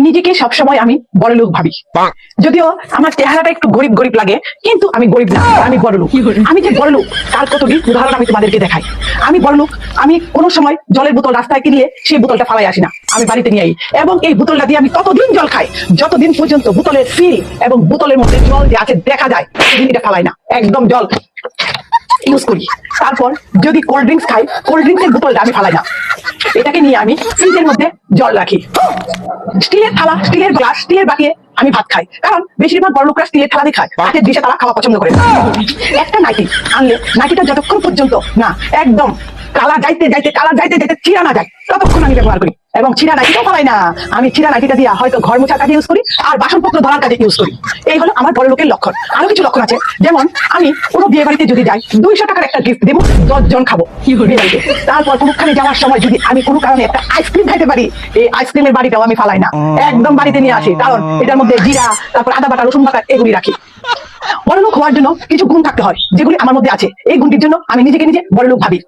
নিজেকে সবসময় আমি বড় লোক ভাবি, যদিও আমার চেহারাটা একটু গরিব গরিব লাগে, কিন্তু আমি গরিব না, আমি বড় লোক। আমি যে বড় লোক তার কতদিন উদাহরণ আমি তোমাদেরকে দেখাই। আমি বড় লোক, আমি কোনো সময় জলের বোতল রাস্তায় কিনলে সেই বোতলটা ফালাই আসি না, আমি বাড়িতে নিয়ে আই, এবং এই বোতলটা দিয়ে আমি ততদিন জল খাই যতদিন পর্যন্ত বোতলের ফিল এবং বোতলের মধ্যে জল যে আছে দেখা যায়, সেদিন এটা ফালাই না, একদম জল ইউজ করি। তারপর যদি কোল্ড ড্রিঙ্কস খাই, কোল্ড ড্রিঙ্কসের বোতলটা আমি ফালাই না, এটাকে নিয়ে আমি ফ্রিজের মধ্যে জল রাখি। স্টিলের থালা, স্টিলের গ্লাস, স্টিলের বাটিয়ে আমি ভাত খাই, কারণ বেশিরভাগ বড় লোকরা স্টিলের থালা দিয়ে খায়, কাঠের ডিশে তারা খাওয়া পছন্দ করে না। একটা নাইটি আনলে নাইটিটা যতক্ষণ পর্যন্ত না একদম কালার যাইতে যাইতে ছিঁড়া না যায় ততক্ষণ আমি ব্যবহার করি, এবং ছিঁড়া নাইটিটাও পালাই না, আমি ছিঁড়া নাইটিটা দিয়ে হয়তো ঘর মোছার কাজে ইউজ করি আর বাসনপত্র ধরার কাজে ইউজ করি। এই হলো আমার বড় লোকের লক্ষণ। আরো কিছু লক্ষণ আছে, যেমন আমি কোনো বিয়ে বাড়িতে যদি যাই 200 টাকার একটা গিফট দেবো, 10 জন খাবো বিয়ে বাড়িতে। তারপর কোনোখানে যাওয়ার সময় যদি আমি কোনো কারণে একটা আইসক্রিম খাইতে পারি, এই আইসক্রিমের বাড়িটাও আমি ফালাই না, একদম বাড়িতে নিয়ে আসি, কারণ এটার মধ্যে জিরা, তারপর আদা বাটা, রসুন বাটা এগুলি রাখি। বড়লোক হওয়ার জন্য কিছু গুণ থাকতে হয়, যেগুলি আমার মধ্যে আছে। এই গুণটির জন্য আমি নিজেকে নিজে বড়লোক ভাবি।